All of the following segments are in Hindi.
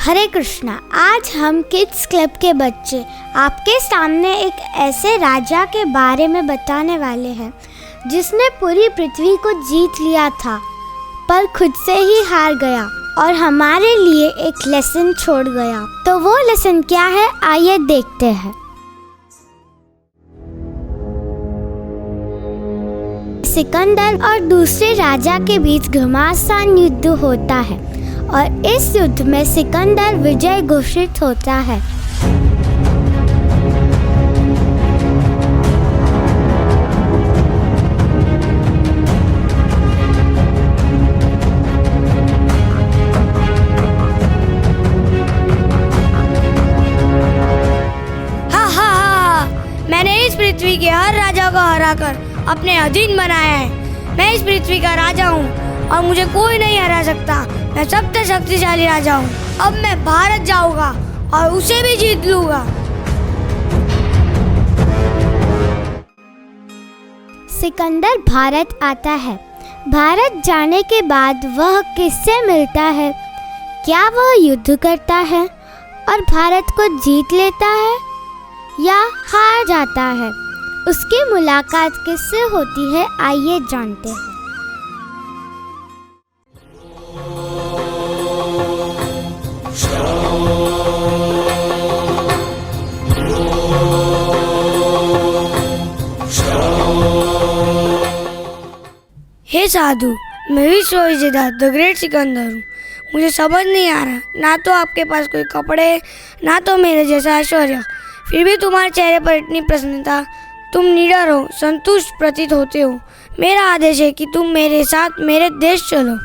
हरे कृष्णा। आज हम किड्स क्लब के बच्चे आपके सामने एक ऐसे राजा के बारे में बताने वाले हैं जिसने पूरी पृथ्वी को जीत लिया था, पर खुद से ही हार गया और हमारे लिए एक लेसन छोड़ गया। तो वो लेसन क्या है, आइए देखते हैं। सिकंदर और दूसरे राजा के बीच घमासान युद्ध होता है और इस युद्ध में सिकंदर विजय घोषित होता है। मैंने इस पृथ्वी के हर राजा को हराकर अपने अधीन बनाया है। मैं इस पृथ्वी का राजा हूँ और मुझे कोई नहीं हरा सकता। मैं सबसे शक्तिशाली राजा हूँ। अब मैं भारत जाऊंगा और उसे भी जीत लूंगा। सिकंदर भारत आता है। भारत जाने के बाद वह किससे मिलता है? क्या वह युद्ध करता है और भारत को जीत लेता है या हार जाता है? उसकी मुलाकात किससे होती है, आइए जानते हैं। हे साधु, मैं विश्वविजेता द ग्रेट सिकंदर हूँ। मुझे समझ नहीं आ रहा, ना तो आपके पास कोई कपड़े, ना तो मेरे जैसा ऐश्वर्य, फिर भी तुम्हारे चेहरे पर इतनी प्रसन्नता। तुम निडर हो, संतुष्ट प्रतीत होते हो। मेरा आदेश है कि तुम मेरे साथ मेरे देश चलो।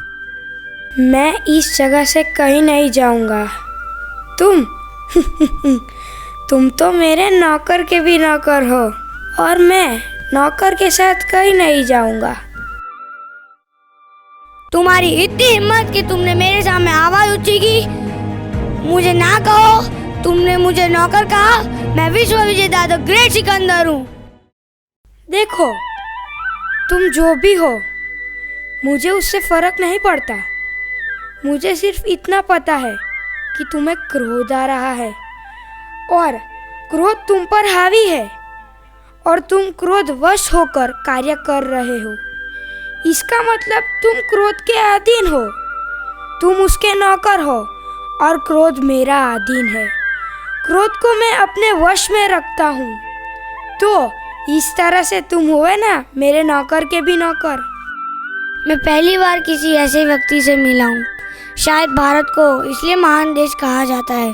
मैं इस जगह से कहीं नहीं जाऊंगा। तुम तो मेरे नौकर के भी नौकर हो और मैं नौकर के साथ कहीं नहीं जाऊंगा। तुम्हारी इतनी हिम्मत कि तुमने मेरे सामने आवाज ऊंची की। मुझे ना कहो, तुमने मुझे नौकर कहा। मैं विश्व विजेता द ग्रेट सिकंदर हूँ। देखो, तुम जो भी हो, मुझे उससे फर्क नहीं पड़ता। मुझे सिर्फ इतना पता है कि तुम्हें क्रोध आ रहा है और क्रोध तुम पर हावी है और तुम क्रोधवश होकर कार्य कर रहे हो। इसका मतलब तुम क्रोध के अधीन हो। तुम उसके नौकर हो और क्रोध मेरा अधीन है। क्रोध को मैं अपने वश में रखता हूँ। तो इस तरह से तुम हुए ना मेरे नौकर के भी नौकर। मैं पहली बार किसी ऐसे व्यक्ति से मिला हूँ। शायद भारत को इसलिए महान देश कहा जाता है।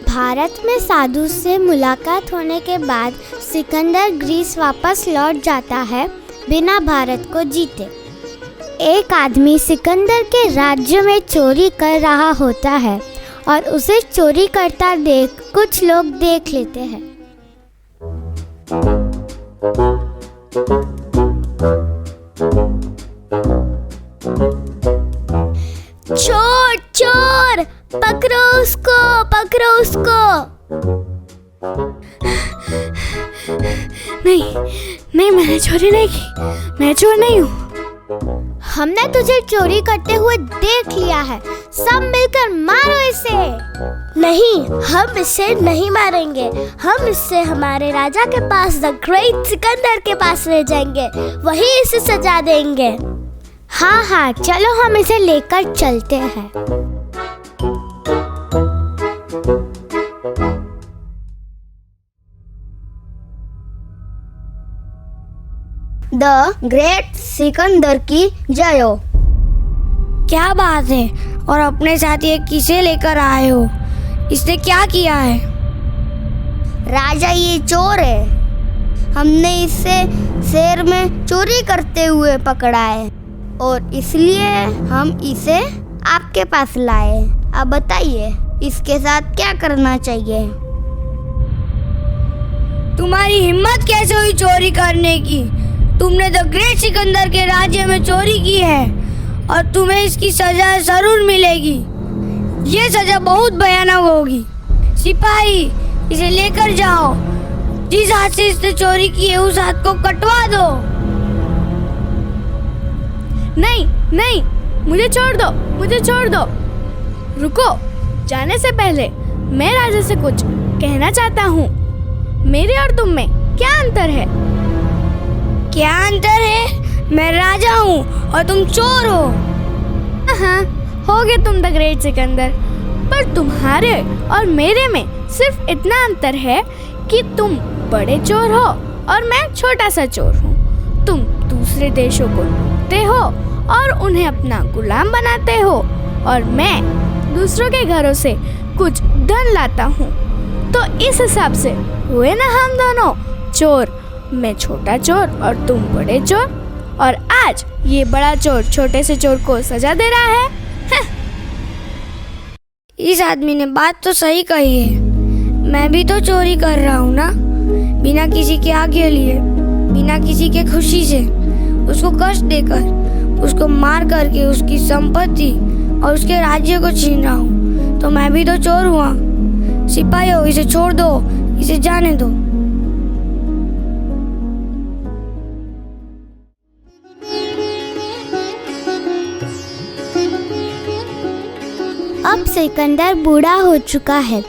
भारत में साधु से मुलाकात होने के बाद सिकंदर ग्रीस वापस लौट जाता है बिना भारत को जीते। एक आदमी सिकंदर के राज्य में चोरी कर रहा होता है और उसे चोरी करता देख कुछ लोग देख लेते हैं। चोर चोर, पकड़ो उसको, पकड़ो उसको। नहीं, मैंने चोरी नहीं की। मैं चोर नहीं हूँ। हमने तुझे चोरी करते हुए देख लिया है। सब मिलकर मारो इसे। नहीं, हम इसे नहीं मारेंगे। हम इसे हमारे राजा के पास, द ग्रेट सिकंदर के पास ले जाएंगे। वही इसे सजा देंगे। हाँ, चलो हम इसे लेकर चलते हैं। द ग्रेट सिकंदर की जय हो। क्या बात है, और अपने साथ ये किसे लेकर आए हो? इसने क्या किया है? राजा, ये चोर है। हमने इसे शहर में चोरी करते हुए पकड़ा है और इसलिए हम इसे आपके पास लाए। अब बताइए, इसके साथ क्या करना चाहिए? तुम्हारी हिम्मत कैसे हुई चोरी करने की? तुमने द ग्रेट सिकंदर के राज्य में चोरी की है और तुम्हें इसकी सजा जरूर मिलेगी। ये सजा बहुत भयानक होगी। सिपाही, इसे लेकर जाओ जिस हाथ से इसने चोरी की है उस हाथ को कटवा दो। नहीं नहीं, मुझे छोड़ दो, मुझे छोड़ दो। रुको, जाने से पहले मैं राजा से कुछ कहना चाहता हूँ। मेरे और तुम में क्या अंतर है? क्या अंतर है? मैं राजा हूँ और तुम चोर हो। हाँ, होगे तुम द ग्रेट सिकंदर, पर तुम्हारे और मेरे में सिर्फ इतना अंतर है कि तुम बड़े चोर हो और मैं छोटा सा चोर हूँ। तुम दूसरे देशों को लूटते हो और उन्हें अपना गुलाम बनाते हो, और मैं दूसरों के घरों से कुछ धन लाता हूँ। तो इस हिसाब से हुए ना हम दोनों चोर। मैं छोटा चोर और तुम बड़े चोर, और आज ये बड़ा चोर छोटे से चोर को सजा दे रहा है। इस आदमी ने बात तो सही कही है। मैं भी तो चोरी कर रहा हूँ ना, बिना किसी के आगे लिए, बिना किसी के खुशी से, उसको कष्ट देकर, उसको मार करके उसकी संपत्ति और उसके राज्य को छीन रहा हूँ। तो मैं भी तो चोर हुआ। सिपाहियों, इसे छोड़ दो, इसे जाने दो। अब सिकंदर बूढ़ा हो चुका है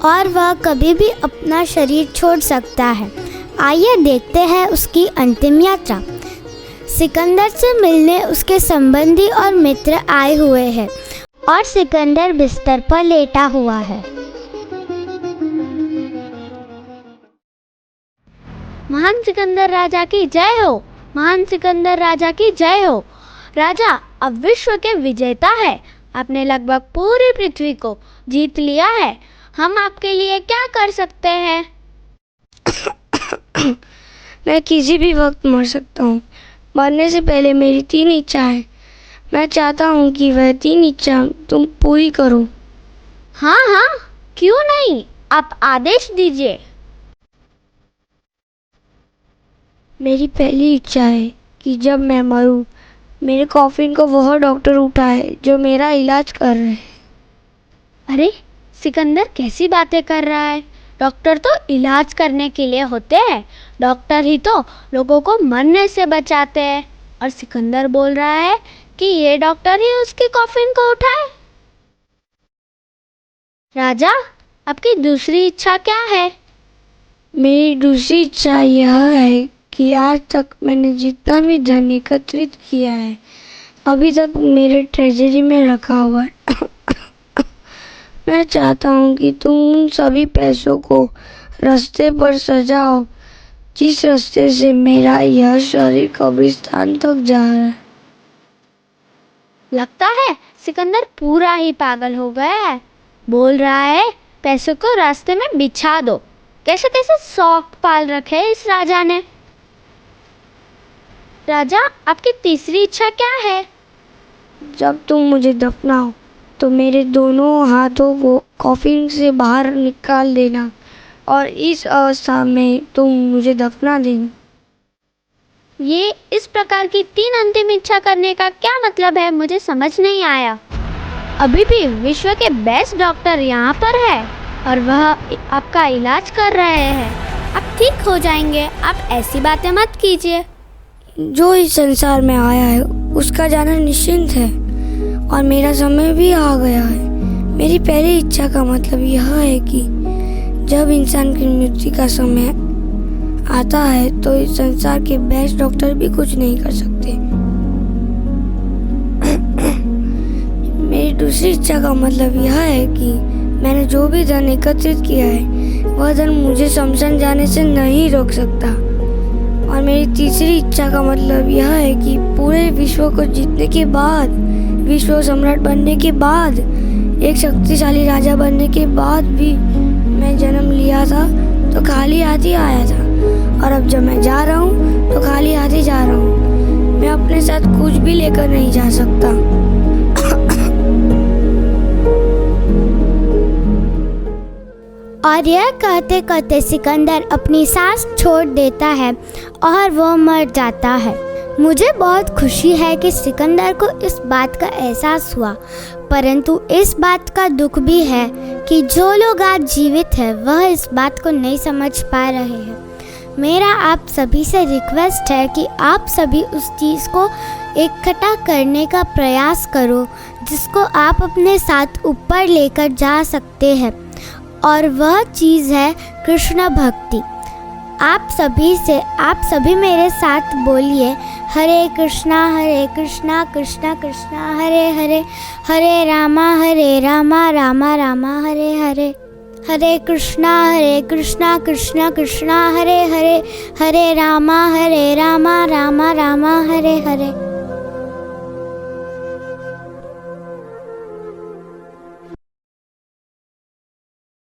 और वह कभी भी अपना शरीर छोड़ सकता है। आइए देखते हैं उसकी अंतिम यात्रा। सिकंदर से मिलने उसके संबंधी और मित्र आए हुए हैं और सिकंदर बिस्तर पर लेटा हुआ है। महान सिकंदर राजा की जय हो, महान सिकंदर राजा की जय हो। राजा, अब विश्व के विजेता है। आपने लगभग पूरी पृथ्वी को जीत लिया है। हम आपके लिए क्या कर सकते हैं? मैं किसी भी वक्त मर सकता हूँ। मरने से पहले मेरी 3 इच्छाएं। मैं चाहता हूँ कि वह 3 इच्छा तुम पूरी करो। हाँ हाँ, क्यों नहीं, आप आदेश दीजिए। मेरी पहली इच्छा है कि जब मैं मरूं, मेरे कॉफिन को वह डॉक्टर उठाए जो मेरा इलाज कर रहे हैं। अरे सिकंदर, कैसी बातें कर रहा है? डॉक्टर तो इलाज करने के लिए होते हैं। डॉक्टर ही तो लोगों को मरने से बचाते हैं। और सिकंदर बोल रहा है कि ये डॉक्टर ही उसकी कॉफिन को उठाए। राजा, आपकी दूसरी इच्छा क्या है? मेरी दूसरी इच्छा यह है कि आज तक मैंने जितना भी धन एकत्रित किया है, अभी तक मेरे ट्रेजरी में रखा हुआ है। मैं चाहता हूँ कि तुम उन सभी पैसों को रास्ते पर सजाओ जिस रास्ते से मेरा यह शरीर कब्रिस्तान तक जा रहा है। लगता है सिकंदर पूरा ही पागल हो गया है। बोल रहा है पैसों को रास्ते में बिछा दो। कैसे कैसे शौक पाल रखे इस राजा ने। राजा, आपकी तीसरी इच्छा क्या है? जब तुम मुझे दफनाओ तो मेरे दोनों हाथों को कॉफिन से बाहर निकाल देना और इस अवस्था में तुम मुझे दफना देना। ये इस प्रकार की 3 अंतिम इच्छा करने का क्या मतलब है? मुझे समझ नहीं आया। अभी भी विश्व के बेस्ट डॉक्टर यहाँ पर है और वह आपका इलाज कर रहे हैं। आप ठीक हो जाएंगे, आप ऐसी बातें मत कीजिए। जो इस संसार में आया है उसका जाना निश्चिंत है और मेरा समय भी आ गया है। मेरी पहली इच्छा का मतलब यह है कि जब इंसान की मृत्यु का समय आता है तो इस संसार के बेस्ट डॉक्टर भी कुछ नहीं कर सकते। मेरी दूसरी इच्छा का मतलब यह है कि मैंने जो भी धन एकत्रित किया है वह धन मुझे शमशान जाने से नहीं रोक सकता। और मेरी तीसरी इच्छा का मतलब यह है कि पूरे विश्व को जीतने के बाद, विश्व सम्राट बनने के बाद, एक शक्तिशाली राजा बनने के बाद भी मैं जन्म लिया था तो खाली हाथ ही आया था, और अब जब मैं जा रहा हूँ तो खाली हाथ ही जा रहा हूँ। मैं अपने साथ कुछ भी लेकर नहीं जा सकता। और यह कहते कहते सिकंदर अपनी सांस छोड़ देता है और वह मर जाता है। मुझे बहुत खुशी है कि सिकंदर को इस बात का एहसास हुआ, परंतु इस बात का दुख भी है कि जो लोग आज जीवित हैं वह इस बात को नहीं समझ पा रहे हैं। मेरा आप सभी से रिक्वेस्ट है कि आप सभी उस चीज़ को इकट्ठा करने का प्रयास करो जिसको आप अपने साथ ऊपर लेकर जा सकते हैं, और वह चीज़ है कृष्ण भक्ति। आप सभी मेरे साथ बोलिए, हरे कृष्णा कृष्णा कृष्णा हरे हरे, हरे रामा रामा रामा हरे हरे, हरे कृष्णा कृष्णा कृष्णा हरे हरे, हरे रामा रामा रामा हरे हरे।